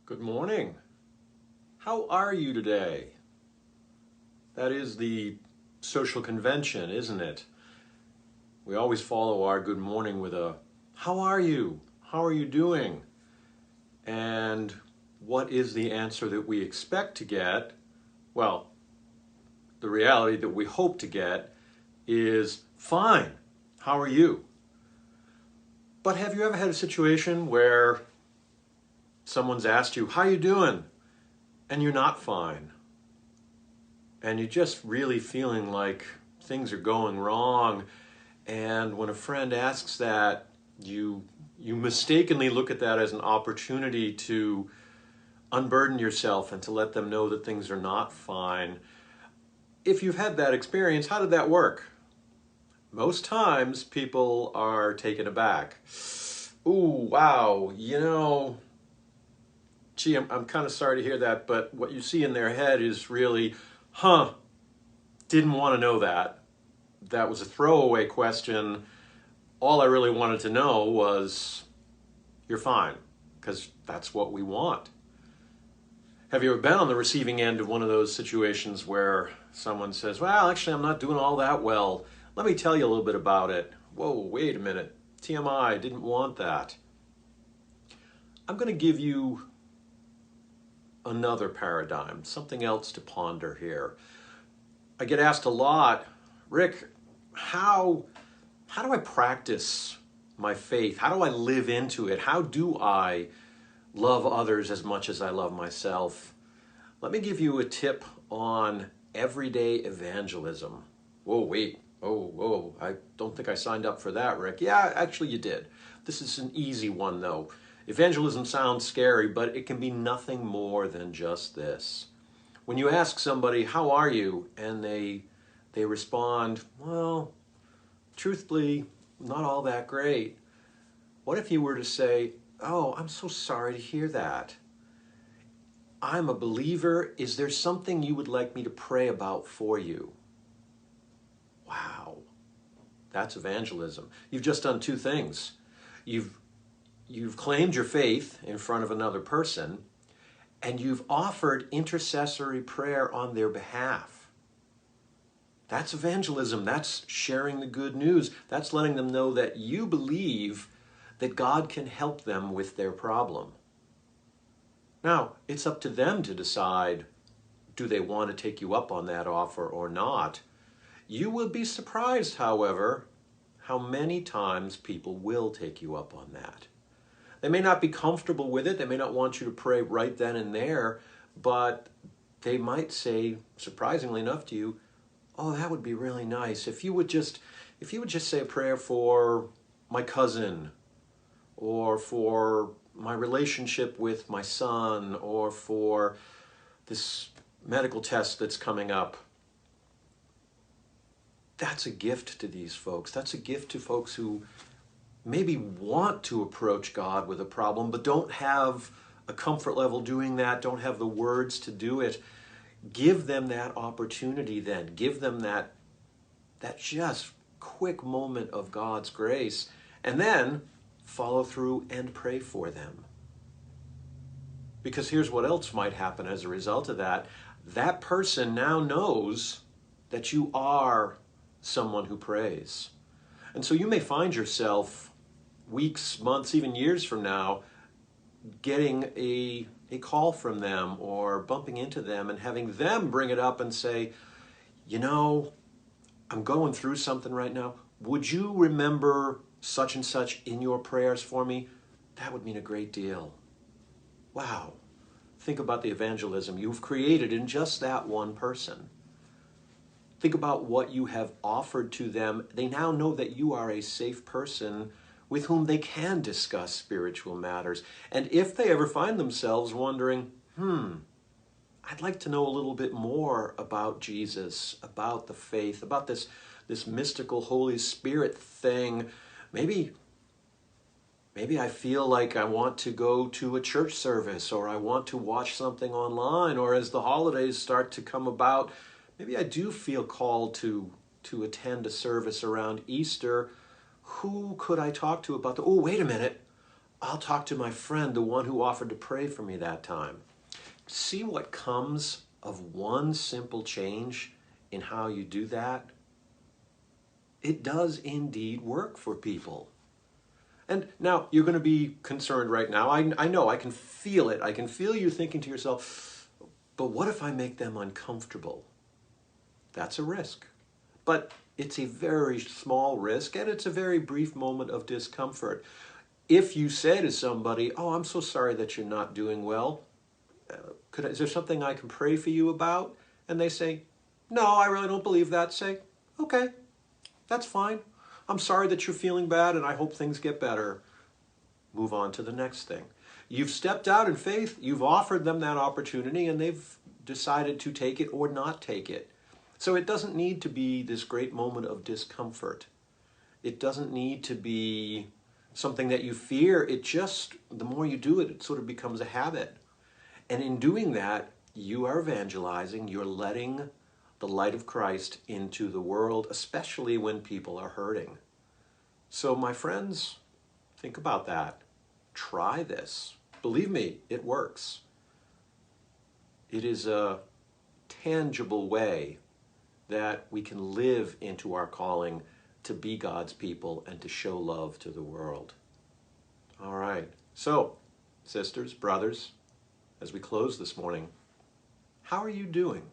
Good morning. How are you today? That is the social convention, isn't it? We always follow our good morning with a, how are you? How are you doing? And what is the answer that we expect to get? Well, the reality that we hope to get is fine. How are you? But have you ever had a situation where someone's asked you, how you doing? And you're not fine. And you're just really feeling like things are going wrong. And when a friend asks that, you mistakenly look at that as an opportunity to unburden yourself and to let them know that things are not fine. If you've had that experience, how did that work? Most times people are taken aback. Ooh, wow, gee, I'm kind of sorry to hear that, but what you see in their head is really, didn't want to know that. That was a throwaway question. All I really wanted to know was, you're fine, because that's what we want. Have you ever been on the receiving end of one of those situations where someone says, well, actually, I'm not doing all that well. Let me tell you a little bit about it. Whoa, wait a minute. TMI, didn't want that. I'm going to give you another paradigm, something else to ponder here. I get asked a lot, Rick, how do I practice my faith? How do I live into it? How do I love others as much as I love myself? Let me give you a tip on everyday evangelism. Whoa, wait. Oh, I don't think I signed up for that, Rick. Yeah, actually you did. This is an easy one, though. Evangelism sounds scary, but it can be nothing more than just this. When you ask somebody, how are you? And they respond, well, truthfully, not all that great. What if you were to say, oh, I'm so sorry to hear that. I'm a believer. Is there something you would like me to pray about for you? Wow, that's evangelism. You've just done two things. You've claimed your faith in front of another person, and you've offered intercessory prayer on their behalf. That's evangelism. That's sharing the good news. That's letting them know that you believe that God can help them with their problem. Now, it's up to them to decide, do they want to take you up on that offer or not? You will be surprised, however, how many times people will take you up on that. They may not be comfortable with it. They may not want you to pray right then and there, but they might say, surprisingly enough to you, oh, that would be really nice. If you would just say a prayer for my cousin, or for my relationship with my son, or for this medical test that's coming up. That's a gift to these folks. That's a gift to folks who maybe want to approach God with a problem, but don't have a comfort level doing that, don't have the words to do it. Give them that opportunity then. Give them that just quick moment of God's grace, and then follow through and pray for them. Because here's what else might happen as a result of that. That person now knows that you are someone who prays. And so you may find yourself weeks, months, even years from now getting a call from them or bumping into them and having them bring it up and say, I'm going through something right now. Would you remember such and such in your prayers for me? That would mean a great deal. Wow. Think about the evangelism you've created in just that one person. Think about what you have offered to them. They now know that you are a safe person with whom they can discuss spiritual matters. And if they ever find themselves wondering, I'd like to know a little bit more about Jesus, about the faith, about this mystical Holy Spirit thing, maybe I feel like I want to go to a church service, or I want to watch something online, or as the holidays start to come about, maybe I do feel called to attend a service around Easter. Who could I talk to about oh, wait a minute. I'll talk to my friend, the one who offered to pray for me that time. See what comes of one simple change in how you do that? It does indeed work for people. And now you're going to be concerned right now. I know, I can feel it. I can feel you thinking to yourself, but what if I make them uncomfortable? That's a risk. But it's a very small risk, and it's a very brief moment of discomfort. If you say to somebody, oh, I'm so sorry that you're not doing well, is there something I can pray for you about? And they say, no, I really don't believe that. Say, okay, that's fine. I'm sorry that you're feeling bad, and I hope things get better. Move on to the next thing. You've stepped out in faith. You've offered them that opportunity, and they've decided to take it or not take it. So it doesn't need to be this great moment of discomfort. It doesn't need to be something that you fear. It just, the more you do it, it sort of becomes a habit. And in doing that, you are evangelizing. You're letting the light of Christ into the world, especially when people are hurting. So my friends, think about that. Try this. Believe me, it works. It is a tangible way that we can live into our calling to be God's people and to show love to the world. All right. So, sisters, brothers, as we close this morning, how are you doing?